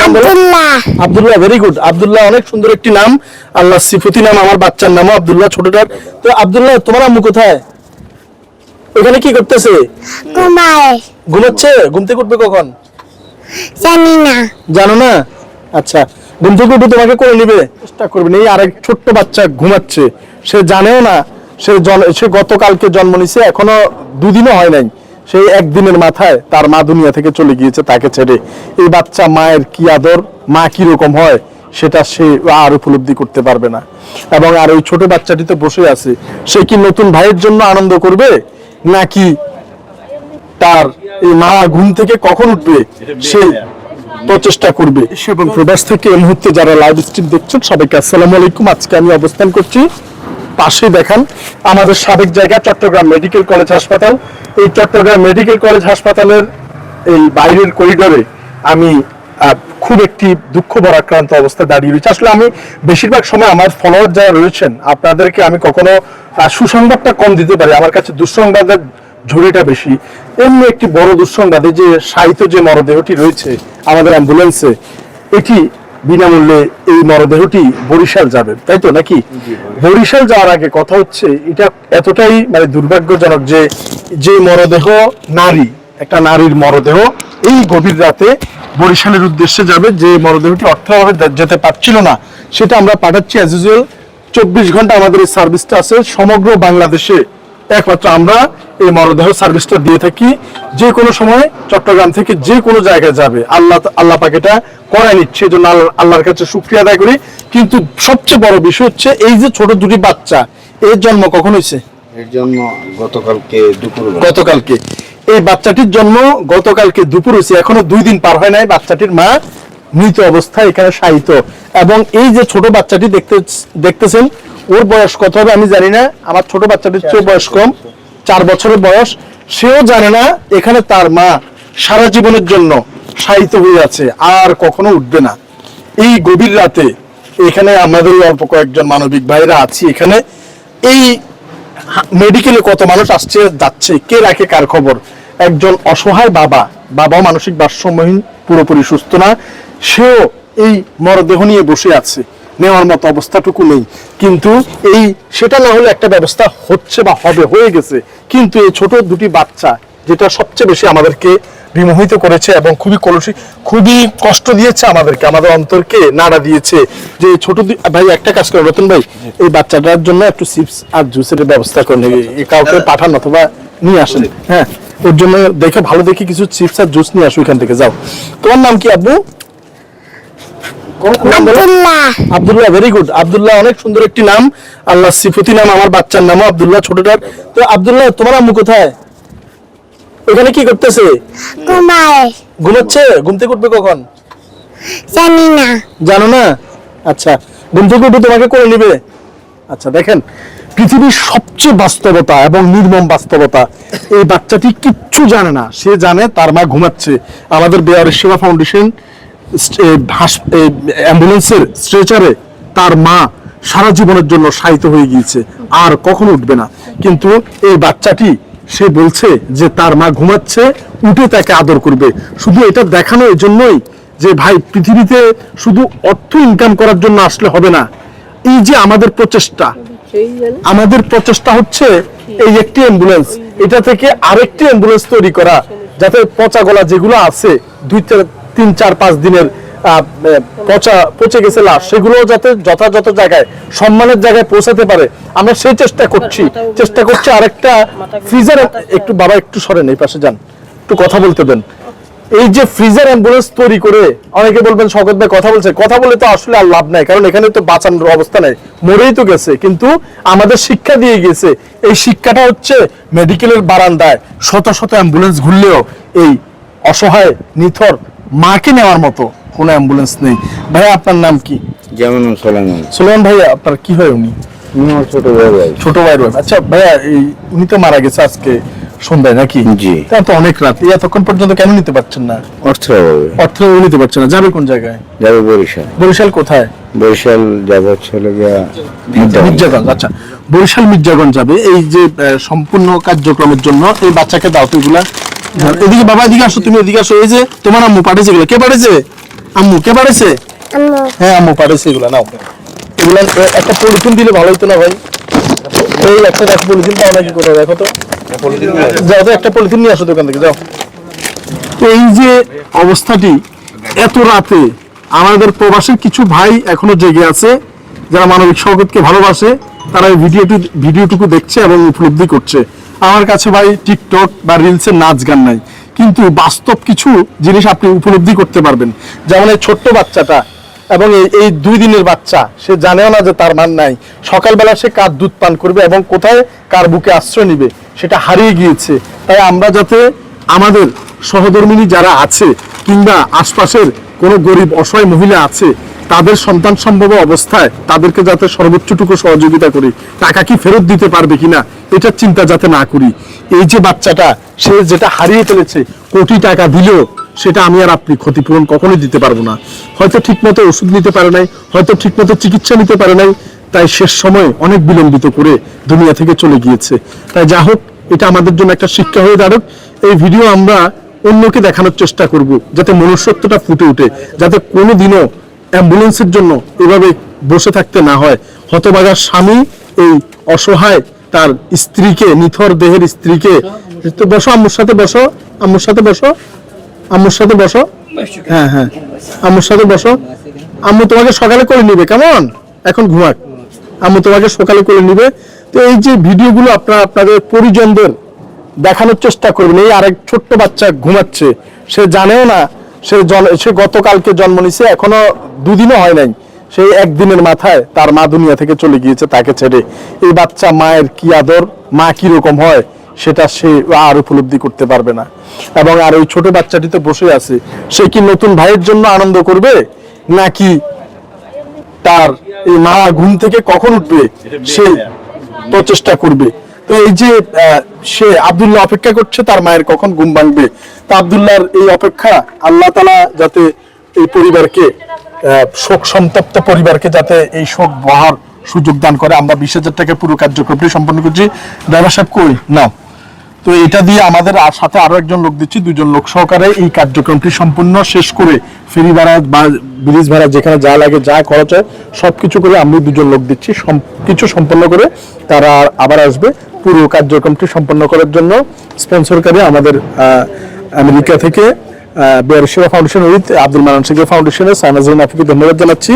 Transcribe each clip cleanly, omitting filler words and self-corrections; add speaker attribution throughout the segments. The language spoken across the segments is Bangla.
Speaker 1: নাম বলো? আব্দুল্লাহ। Very good. আব্দুল্লাহ অনেক সুন্দর একটি নাম। আল্লাহ সিফতি নাম। আমার বাচ্চার নামও আব্দুল্লাহ, ছোটটার। তো আব্দুল্লাহ, তোমার আম্মু কোথায়? এখানে কি করতেছে? ঘুমাচ্ছে। ঘুম থেকে উঠবে কখন?
Speaker 2: জানি না।
Speaker 1: জানো না? আচ্ছা, ঘুম থেকে উঠে তোমাকে করে নিবে, চেষ্টা করবেন। এই আরেক ছোট্ট বাচ্চা ঘুমাচ্ছে, সে জানেও না। সে গতকালকে জন্ম নিছে, এখনো দুদিনও হয় নাই। সেই একদিনের মাথায় তার মা দুনিয়া থেকে চলে গিয়েছে তাকে ছেড়ে। এই বাচ্চা মায়ের কি আদর, মা কি রকম হয়, সেটা সে আর উপলব্ধি করতে পারবে না। এবং আর ওই ছোট বাচ্চাটি তো বসে আছে, সে কি নতুন ভাইয়ের জন্য আনন্দ করবে, নাকি তার এই মা ঘুম থেকে কখন উঠবে সে প্রচেষ্টা করবে? এবং প্রবাস থেকে এই মুহূর্তে যারা লাইভ স্ট্রিম দেখছেন সবাইকে আসসালামু আলাইকুম। আজকে আমি অবস্থান করছি, পাশে দেখেন আমাদের সাবেক জায়গা চট্টগ্রাম মেডিকেল কলেজ হাসপাতাল। এই চট্টগ্রাম মেডিকেল কলেজ হাসপাতালের এই বাইরের করিডোরে আমি খুব একটি দুঃখ ভরাক্রান্ত অবস্থায় দাঁড়িয়ে রয়েছে। আসলে আমি বেশিরভাগ সময় আমার ফলোয়ার যারা রয়েছেন, আপনাদেরকে আমি কখনো সুসংবাদটা কম দিতে পারি, আমার কাছে দুঃসংবাদের ঝুড়িটা বেশি। এমনি একটি বড় দুঃসংবাদে যে শায়িত যে মরদেহটি রয়েছে আমাদের অ্যাম্বুলেন্সে, এটি বিনামূল্যে এই মরদেহটি বরিশাল যাবে, তাই তো নাকি? বরিশাল যাওয়ার আগে কথা হচ্ছে, এটা এতটাই মানে দুর্ভাগ্যজনক যে যে মরদেহ নারী, একটা নারীর মরদেহ এই গভীর রাতে বরিশালের উদ্দেশ্যে যাবে, যে মরদেহটি অর্থভাবে যেতে পারছিল না, সেটা আমরা পাঠাচ্ছি অ্যাজ ইউজুয়াল। 24 ঘন্টা আমাদের এই সার্ভিসটা আছে সমগ্র বাংলাদেশে, একমাত্র আমরা এই মরদেহ সার্ভিসটা দিয়ে থাকি। যে কোনো সময় চট্টগ্রাম থেকে যে কোনো জায়গায় যাবে, আল্লাহ পাক এটা করায় নিচ্ছে, এই জন্য আল্লাহর কাছে শুকরিয়া আদায় করি। কিন্তু সবচেয়ে বড় বিষয় হচ্ছে এই যে ছোট দুটি বাচ্চা, এর জন্ম কখন হয়েছে?
Speaker 3: এর জন্য
Speaker 1: গতকালকে এই বাচ্চাটির জন্ম গতকালকে দুপুর হয়েছে, এখনো 2 দিন পার হয় নাই। বাচ্চাটির মা মৃত অবস্থায় এখানে শায়িত। এবং এই যে ছোট বাচ্চাটি দেখতেছেন, ওর বয়স কত হবে আমি জানি না, আমার ছোট বাচ্চাটির চেয়ে বয়স কম, 4 বছরের বয়স। সেও জানে না এখানে তার মা সারা জীবনের জন্য শায়িত হয়ে আছে, আর কখনো উঠবে না। এই গভীর রাতে এখানে আমাদের অল্প কয়েকজন মানবিক ভাইরা আছি এখানে। এই মেডিকেলে কত মানুষ আসছে যাচ্ছে, কে রাখে কার খবর? একজন অসহায় বাবাও মানসিক ভারসাম্যহীন, পুরোপুরি সুস্থ না, সেও এই মরদেহ নিয়ে বসে আছে, নেওয়ার মতো অবস্থাটুকু নেই। কিন্তু এই সেটা না হলে একটা ব্যবস্থা হচ্ছে বা হবে, হয়ে গেছে। কিন্তু এই ছোট দুটি বাচ্চা, যেটা সবচেয়ে বেশি আমাদেরকে বিমোহিত করেছে এবং খুবই কষ্ট দিয়েছে আমাদেরকে, আমাদের অন্তরকে নাড়া দিয়েছে, যে ছোট ভাই একটা কাজ করে রতন ভাই, এই বাচ্চাটার জন্য একটু চিপস আর জুসের ব্যবস্থা করে কাউকে পাঠান অথবা নিয়ে আসেন। হ্যাঁ, ওর জন্য দেখে ভালো দেখে কিছু চিপস আর জুস নিয়ে আসো এখান থেকে। যাও, তোমার নাম কি আব্বু? আব্দুল্লাহ। Very good. আব্দুল্লাহ অনেক সুন্দর একটি নাম। আল্লাহ সিফতি নাম। আমার বাচ্চার নামও আব্দুল্লাহ, ছোটটার। তো আব্দুল্লাহ, তোমার আম্মু কোথায়? এখানে কি করতেছে? ঘুমাচ্ছে। ঘুম থেকে উঠবে কখন?
Speaker 2: জানি না।
Speaker 1: জানো না? আচ্ছা, ঘুম থেকে উঠে তোমাকে করে নিবে। আচ্ছা, দেখেন পৃথিবীর সবচেয়ে বাস্তবতা এবং নির্মম বাস্তবতা, এই বাচ্চাটি কিচ্ছু জানে না। সে জানে তার মা ঘুমাচ্ছে। আমাদের বেয়ারের সেবা ফাউন্ডেশন অ্যাম্বুলেন্সের স্ট্রেচারে তার মা সারা জীবনের জন্য শায়িত হয়ে গিয়েছে, আর কখনো উঠবে না। কিন্তু এই বাচ্চাটি সে বলছে যে তার মা ঘুমাচ্ছে, উঠে তাকে আদর করবে। শুধু এটা দেখানো এই জন্যই যে ভাই, পৃথিবীতে শুধু অর্থ ইনকাম করার জন্য আসলে হবে না। এই যে আমাদের প্রচেষ্টা হচ্ছে এই একটি অ্যাম্বুলেন্স, এটা থেকে আরেকটি অ্যাম্বুলেন্স তৈরি করা, যাতে পচা গলা যেগুলো আছে 2, 3, 4, 5 দিনের পচে গেছে লাশ, সেগুলো যাতে যথাযথ জায়গায়, সম্মানের জায়গায় পৌঁছাতে পারে, আমরা সেই চেষ্টা করছি। আরেকটা ফ্রিজার, একটু বাবা একটু সরেন, এই পাশে যান, একটু কথা বলতে দেন। এই যে ফ্রিজার অ্যাম্বুলেন্স তৈরি করে, অনেকে বলবেন শওকত ভাই কথা বলে তো আসলে আর লাভ নাই, কারণ এখানে তো বাঁচানোর অবস্থা নাই, মরেই তো গেছে। কিন্তু আমাদের শিক্ষা দিয়ে গেছে, এই শিক্ষাটা হচ্ছে মেডিকেলের বারান্দায় শত শত অ্যাম্বুলেন্স ঘুরলেও এই অসহায় নিথর মাকে নেওয়ার মতো কোনো অ্যাম্বুলেন্স নেই। ভাইয়া, আপনার নাম কি? সুলেমান ভাইয়া, আপনার কি হয়? উনি ছোট ভাইয়ের ওয়াইফ। আচ্ছা ভাইয়া, উনি তো মারা গেছে আজকে সন্ধ্যায় নাকি?
Speaker 3: জি।
Speaker 1: তো অনেক রাত, এতক্ষণ পর্যন্ত কেন নিতে পারছেন না? অর্থ নিতে পারছেন না। যাবে কোন জায়গায়?
Speaker 3: যাবে বরিশাল।
Speaker 1: বরিশাল কোথায়?
Speaker 3: বরিশাল যাবে চলে গিয়া
Speaker 1: মির্জাগঞ্জ। আচ্ছা, বরিশাল মির্জাগঞ্জ যাবে। এই যে সম্পূর্ণ কার্যক্রমের জন্য এই বাচ্চাকে দাও তো এগুলা। এদিকে বাবা, এদিকে আসো, তুমি এদিকে আসো। এই যে তোমার আম্মু পাঠিয়েছে, এগুলো কে পাঠিয়েছে? আম্মু কে পারেছে?
Speaker 2: আম্মু
Speaker 1: হ্যাঁ আম্মু পারেছে। এগুলা নাও, এগুলা একটা পলিথিন দিলে ভালো হতো না ভাই? এই একটা দেখ পলিথিন পাও নাকি কোথাও, দেখো তো। যাও তো একটা পলিথিন নিয়ে আসো দোকান থেকে, যাও। এই যে অবস্থাটি এত রাতে, আমাদের প্রবাসীর কিছু ভাই এখনো জেগে আছে যারা মানবিক সহগতকে ভালোবাসে, তারা এই ভিডিওটুকু দেখছে এবং উপলব্ধি করছে। আমার কাছে ভাই টিকটক বা রিলসের নাচ গান নাই, কিন্তু বাস্তব কিছু জিনিস আপনি উপলব্ধি করতে পারবেন। যেমন এই ছোট্ট বাচ্চাটা এবং এই 2 দিনের বাচ্চা, সে জানেও না যে তার মান নাই। সকালবেলা সে কার দুধ পান করবে এবং কোথায় কার বুকে আশ্রয় নিবে সেটা হারিয়ে গিয়েছে। তাই আমরা যাতে আমাদের সহধর্মিনী যারা আছে কিংবা আশপাশের কোনো গরিব অসহায় মহিলা আছে, তাদের সন্তান সম্ভব অবস্থায় তাদেরকে যাতে সর্বোচ্চটুকু সহযোগিতা করি। টাকা কি ফেরত দিতে পারবে কিনা এটার চিন্তা যাতে না করি। এই যে বাচ্চাটা, সে যেটা হারিয়ে ফেলেছে, কোটি টাকা দিলেও সেটা আমি আর আপনি ক্ষতিপূরণ কখনোই দিতে পারবো না। হয়তো ঠিকমতো ওষুধ নিতে পারে নাই, হয়তো ঠিকমতো চিকিৎসা নিতে পারে নাই, তাই শেষ সময় অনেক বিলম্বিত করে দুনিয়া থেকে চলে গিয়েছে। তাই যা হোক, এটা আমাদের জন্য একটা শিক্ষা হয়ে দাঁড়াক। এই ভিডিও আমরা অন্যকে দেখানোর চেষ্টা করব, যাতে মনুষ্যত্বটা ফুটে ওঠে, যাতে কোনোদিনও অ্যাম্বুলেন্সের জন্য এভাবে বসে থাকতে না হয়। হতভাগার স্বামী এই অসহায় তার স্ত্রীকে, নিথর দেহের স্ত্রীকে, তো বসো আম্মুর সাথে, বসো আম্মুর সাথে, বসো আম্মুর সাথে, বসো। হ্যাঁ হ্যাঁ, আম্মুর সাথে বসো। আম্মু তোমাকে সকালে করে নিবে, কেমন? এখন ঘুমাক, আম্মু তোমাকে সকালে করে নিবে। তো এই যে ভিডিওগুলো আপনারা আপনাদের পরিজনদের দেখানোর চেষ্টা করবেন। এই আরেক ছোট্ট বাচ্চা ঘুমাচ্ছে, সে জানেও না সে গতকালকে জন্ম নিছে, এখনো 2 দিনও হয় নাই। সেই 1 দিনের মাথায় তার মা দুনিয়া থেকে চলে গিয়েছে তাকে ছেড়ে। এই বাচ্চা মায়ের কি আদর, মা কি রকম হয়, সেটা সে আর উপলব্ধি করতে পারবে না। এবং আর ওই ছোট বাচ্চাটি তো বসে আছে, সে কি নতুন ভাইয়ের জন্য আনন্দ করবে, নাকি তার এই মা ঘুম থেকে কখন উঠবে সে প্রচেষ্টা করবে? তো এই যে সে আব্দুল্লাহ অপেক্ষা করছে তার মায়ের কখন ঘুম ভাঙবে। তা আব্দুল্লাহর এই অপেক্ষা, আল্লাহ তাআলা যাতে এই পরিবারকে, শোক সন্তপ্ত পরিবারকে যাতে এই শোক বহার সুযোগ দান করে। আমরা 20,000 টাকা পুরো কার্যক্রমটি সম্পন্ন করছি। ড্রাইভার সাহেব কই নাও তো, এটা দিয়ে আমাদের আর সাথে আরো একজন লোক দিচ্ছি, 2 জন লোক সহকারে এই কার্যক্রমটি সম্পূর্ণ শেষ করে ফেরি ভাড়া বা ব্রিজ ভাড়া যেখানে যা লাগে, যা খরচ হয় সবকিছু করে আমি 2 জন লোক দিচ্ছি। কিছু সম্পন্ন করে তারা আবার আসবে পুরো কার্যক্রমটি সম্পন্ন করার জন্য। স্পন্সরকারী আমাদের আমেরিকা থেকে বেয়ারশিরা ফাউন্ডেশন উইথ আব্দুল মান্নান শেখ ফাউন্ডেশনের সাইনাজরিন আফিকে ধন্যবাদ জানাচ্ছি,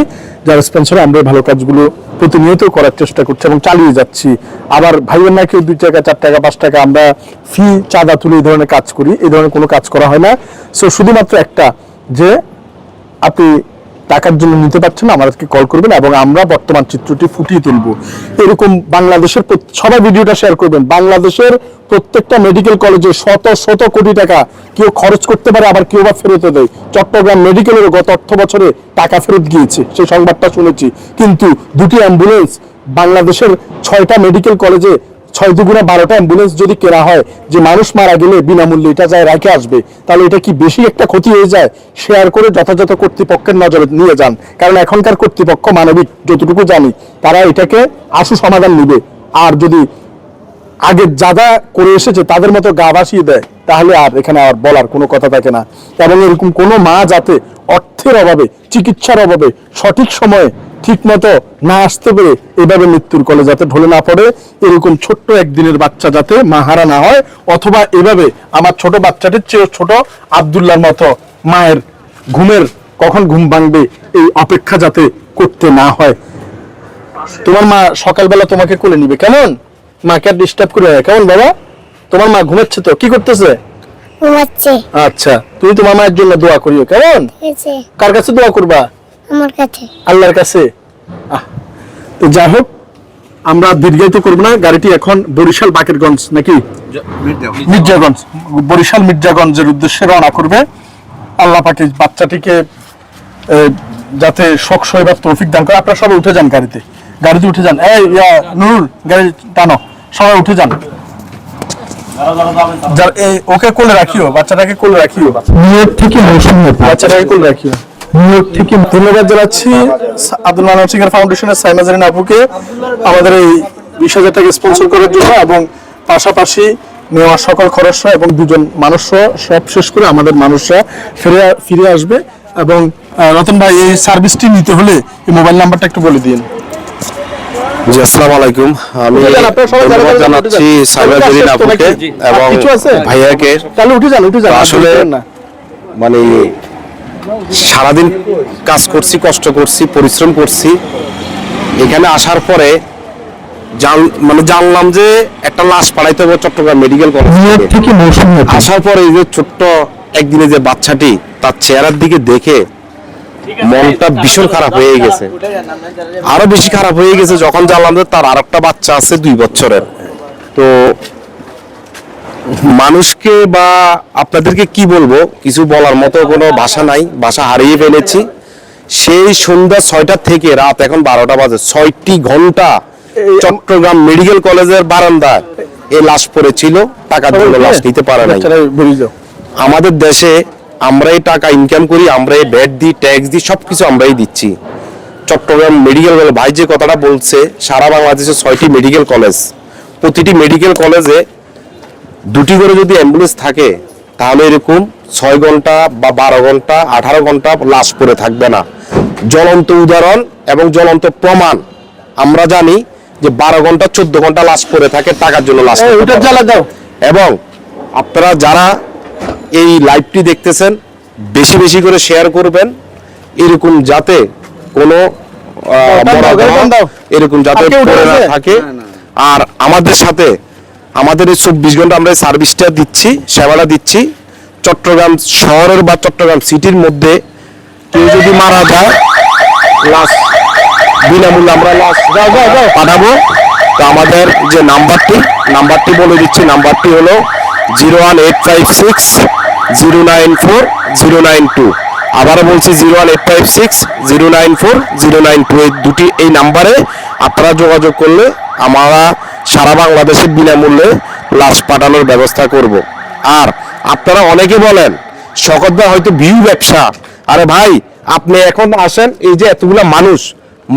Speaker 1: যারা স্পন্সর। আমরা ভালো কাজগুলো প্রতিনিয়ত করার চেষ্টা করছি এবং চালিয়ে যাচ্ছি। আবার ভাই বোনরা কেউ 2 টাকা 4 টাকা 5 টাকা আমরা ফি চাঁদা তুলে এই ধরনের কাজ করি, এই ধরনের কোনো কাজ করা হয় না। সো শুধুমাত্র একটা, যে আপনি টাকার জন্য নিতে পারছেন, আমাদেরকে কল করবেন এবং আমরা বর্তমান চিত্রটি ফুটিয়ে তুলব। এরকম বাংলাদেশের সবাই ভিডিওটা শেয়ার করবেন। বাংলাদেশের প্রত্যেকটা মেডিকেল কলেজে শত শত কোটি টাকা কেউ খরচ করতে পারে, আবার কেউ বা ফেরত দেয়। চট্টগ্রাম মেডিকেলের গত অর্থ বছরে টাকা ফেরত গিয়েছে, সেই সংবাদটা শুনেছি। কিন্তু 2টি অ্যাম্বুলেন্স বাংলাদেশের 6টা মেডিকেল কলেজে 6 দুগুণে 12টা অ্যাম্বুলেন্স যদি কেনা হয়, যে মানুষ মারা গেলে বিনামূল্যে এটা যায় রেখে আসবে, তাহলে এটা কি বেশি একটা ক্ষতি হয়ে যায়? শেয়ার করে যথাযথ কর্তৃপক্ষের নজরে নিয়ে যান, কারণ এখনকার কর্তৃপক্ষ মানবিক, যতটুকু জানি তারা এটাকে আশু সমাধান নিবে। আর যদি আগে যারা করে এসেছে তাদের মতো গা ভাসিয়ে দেয়, তাহলে আর এখানে আর বলার কোনো কথা থাকে না। এবং এরকম কোনো মা যাতে অর্থের অভাবে, চিকিৎসার অভাবে সঠিক সময়ে ঠিক মতো না আসতে পেরে এভাবে মৃত্যুর কোলে যাতে ঢলে না পড়ে, এরকম ছোট্ট 1 দিনের বাচ্চা যাতে মাহারা না হয়, অথবা এভাবে আমার ছোট বাচ্চাটির চেয়ে ছোট আব্দুল্লাহর মতো মায়ের ঘুমের কখন ঘুম ভাঙবে এই অপেক্ষা যাতে করতে না হয়। তোমার মা সকালবেলা তোমাকে কোলে নিবে, কেমন? মাকে আর ডিস্টার্ব করে, কেমন বাবা? তোমার মা ঘুমাচ্ছে তো, কি করতেছে?
Speaker 2: ঘুমাচ্ছে।
Speaker 1: আচ্ছা, তুমি তোমার মায়ের জন্য দোয়া করিও, কেমন? কার কাছে দোয়া করবা?
Speaker 2: আমার কাছে,
Speaker 1: আল্লাহর কাছে। তো যাই হোক, আমরা দীর্ঘায়িত করব না। গাড়িটি এখন বরিশাল বাকেরগঞ্জ নাকি মির্জাগঞ্জ, বরিশাল মির্জাগঞ্জের উদ্দেশ্যে রওনা করবে। আল্লাহ পাকে বাচ্চাটিকে যাতে শোক সইবার তৌফিক দান করে। আপনারা সবাই উঠে যান, গাড়িতে উঠে যান। এই নুরুল, গাড়ি টানো, সবাই উঠে যান। ওকে কোলে রাখিও, বাচ্চাটাকে কোলে রাখিও। নিউ থেকে বাচ্চাটাকে কোলে রাখিও। নিউ থেকে ধন্যবাদ জানাচ্ছি আব্দুল মান্নান শেখ ফাউন্ডেশনের সাইনাজরিন আপুকে আমাদের এই 20,000 টাকা স্পন্সর করার জন্য, এবং পাশাপাশি নেওয়া সকল খরচ এবং 2 জন মানুষ সব শেষ করে আমাদের মানুষরা ফিরে আসবে। এবং রতন ভাই, এই সার্ভিসটি নিতে হলে এই মোবাইল নাম্বারটা একটু বলে দিন।
Speaker 4: জি, আসসালামু আলাইকুম। আমি ধন্যবাদ জানাচ্ছি সাইবার জেরিন আপুকে এবং ভাইয়াকে। আসলে মানে সারাদিন কাজ করছি, কষ্ট করছি, পরিশ্রম করছি। এখানে আসার পরে জানলাম যে একটা লাশ পাঠাইতে হবে চট্টগ্রাম মেডিকেল কলেজ থেকে। আসার পরে এই যে ছোট্ট একদিনে যে বাচ্চাটি, তার চেহারার দিকে দেখে মনটা ভীষণ খারাপ হয়ে গেছে। আরো বেশি খারাপ হয়ে গেছে যখন জানলাম যে তার আরেকটা বাচ্চা আছে 2 বছরের। তো মানুষকে বা আপনাদেরকে কি বলবো, কিছু বলার মতো কোনো ভাষা নাই, ভাষা হারিয়ে ফেলেছি। সেই সন্ধ্যা 6টা থেকে রাত এখন 12টা বাজে, 6টি ঘন্টা চট্টগ্রাম মেডিকেল কলেজের বারান্দায় এই লাশ পড়েছিল। টাকার জন্য লাশ নিতে পারে নাই। আমাদের দেশে আমরা এই টাকা ইনকাম করি, আমরা এই ভ্যাট দিই, ট্যাক্স দিই, সবকিছু আমরাই দিচ্ছি। চট্টগ্রাম মেডিকেল কলেজ, ভাই যে কথাটা বলছে, সারা বাংলাদেশে 6টি মেডিকেল কলেজ, প্রতিটি মেডিকেল কলেজে 2টি করে যদি অ্যাম্বুলেন্স থাকে তাহলে এরকম 6 ঘন্টা বা 12 ঘন্টা 18 ঘন্টা লাশ পড়ে থাকবে না। জ্বলন্ত উদাহরণ এবং জ্বলন্ত প্রমাণ আমরা জানি যে 12 ঘন্টা 14 ঘন্টা লাশ পড়ে থাকে টাকার জন্য লাশ। এবং আপনারা যারা এই লাইভটি দেখতেছেন বেশি বেশি করে শেয়ার করবেন, এরকম যাতে কোনো এরকম যাতে পড়ে না থাকে। আর আমাদের সাথে আমাদের এই 24 ঘন্টা আমরা সার্ভিসটা দিচ্ছি, সেবাটা দিচ্ছি। চট্টগ্রাম শহরের বা চট্টগ্রাম সিটির মধ্যে কেউ যদি মারা যায়, লাশ বিনামূল্যে আমরা লাশ পাঠাবো। তো আমাদের যে নাম্বারটি বলে দিচ্ছি, নাম্বারটি হলো 01856094092। আবারও বলছি 01856094092। এই নাম্বারে আপনারা যোগাযোগ করলে আমরা সারা বাংলাদেশে বিনামূল্যে লাশ পাঠানোর ব্যবস্থা করব। আর আপনারা অনেকে বলেন শওকত ভাই হয়তো ভিউ ব্যবসা। আরে ভাই, আপনি এখন আসেন, এই যে এতগুলা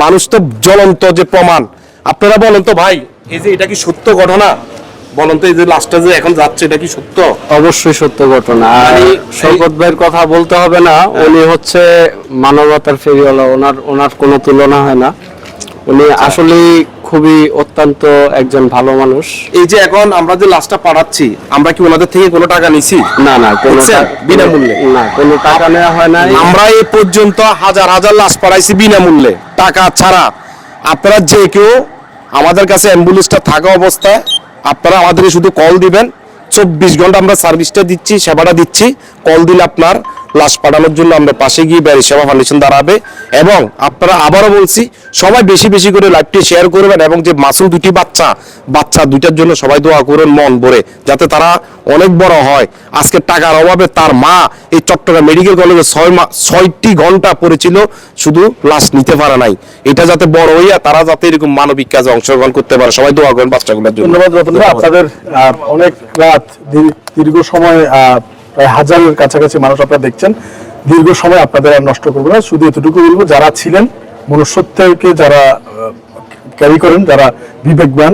Speaker 4: মানুষ তো জ্বলন্ত যে প্রমাণ। আপনারা বলেন তো ভাই, এই যে এটা কি সত্য ঘটনা? বলেন তো, এই যে লাশটা যে এখন যাচ্ছে এটা কি সত্য?
Speaker 5: অবশ্যই সত্য ঘটনা। শওকত ভাইয়ের কথা বলতে হবে না, উনি হচ্ছে মানবতার ফেরিওয়ালা, ওনার কোনো তুলনা হয় না। উনি আসলে খুবই অত্যন্ত একজন ভালো মানুষ।
Speaker 4: এই যে এখন আমরা যে লাশটা পাঠাচ্ছি, আমরা কি ওনাদের থেকে কোনো টাকা নিছি?
Speaker 5: না, কোনো
Speaker 4: বিনামূল্যে,
Speaker 5: না, কোনো টাকা নেওয়া হয় না।
Speaker 4: আমরা এই পর্যন্ত হাজার হাজার লাশ পাঠাইছি বিনামূল্যে, টাকা ছাড়া। আপনারা যে কেউ আমাদের কাছে অ্যাম্বুলেন্সটা থাকা অবস্থায় আপনারা আমাদেরকে শুধু কল দিবেন। 24 ঘন্টা আমরা সার্ভিসটা দিচ্ছি, সেবাটা দিচ্ছি। কল দিলে আপনার লাশ পাঠানোর জন্য আমরা পাশে গিয়ে ব্যারি সেবা ফাউন্ডেশন দাঁড়াবে। এবং আপনারা, আবারও বলছি, সবাই বেশি বেশি করে লাইভটি শেয়ার করবেন। এবং যে মাসুম 2টি বাচ্চা 2টার জন্য সবাই দোয়া করুন মন ভরে, যাতে তারা অনেক বড় হয়। আজকে টাকার অভাবে তার মা এই চট্টগ্রাম মেডিকেল কলেজে 6টি ঘন্টা পড়েছিল, শুধু লাশ নিতে পারে নাই। এটা যাতে বড় হইয়া তারা যাতে এরকম মানবিক কাজে অংশগ্রহণ করতে পারে, সবাই দোয়া করেন বাচ্চাগুলোর জন্য।
Speaker 1: ধন্যবাদ রতন ভাই, আপনাদের অনেক রাত, দীর্ঘ সময়, প্রায় হাজারের কাছাকাছি মানুষ আপনারা দেখছেন। দীর্ঘ সময় আপনাদের আর নষ্ট করবো না, শুধু এতটুকু বলবো, যারা ছিলেন মনুষ্যত্বকে যারা ক্যারি করেন, যারা বিবেকবান,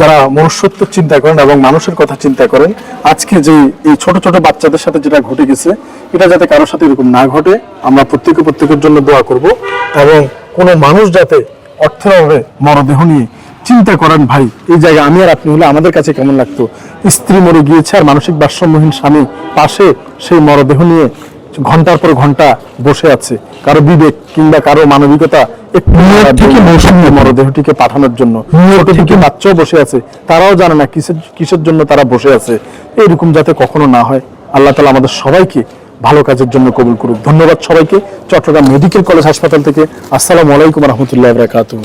Speaker 1: যারা মনুষ্যত্ব চিন্তা করেন এবং মানুষের কথা চিন্তা করেন, আজকে যে এই ছোট ছোট বাচ্চাদের সাথে যেটা ঘটে গেছে, এটা যাতে কারোর সাথে এরকম না ঘটে আমরা প্রত্যেকের জন্য দোয়া করব। এবং কোনো মানুষ যাতে অর্থের অভাবে মরদেহ নিয়ে চিন্তা করেন, ভাই এই জায়গায় আমি আর আপনি হলে আমাদের কাছে কেমন লাগতো। স্ত্রী মরে গিয়েছে আর মানসিক ভারসাম্যহীন স্বামী পাশে সেই মরদেহ নিয়ে ঘন্টার পর ঘন্টা বসে আছে, কারো বিবেক কিংবা কারো মানবিকতা একটু মরদেহটিকে পাঠানোর জন্য। বাচ্চাও বসে আছে, তারাও জানে না কিসের জন্য তারা বসে আছে। এরকম যাতে কখনো না হয়, আল্লাহ তাআলা আমাদের সবাইকে ভালো কাজের জন্য কবুল করুক। ধন্যবাদ সবাইকে। চট্টগ্রাম মেডিকেল কলেজ হাসপাতাল থেকে আসসালামু আলাইকুম রহমতুল্লাহ বারাকাতুহু।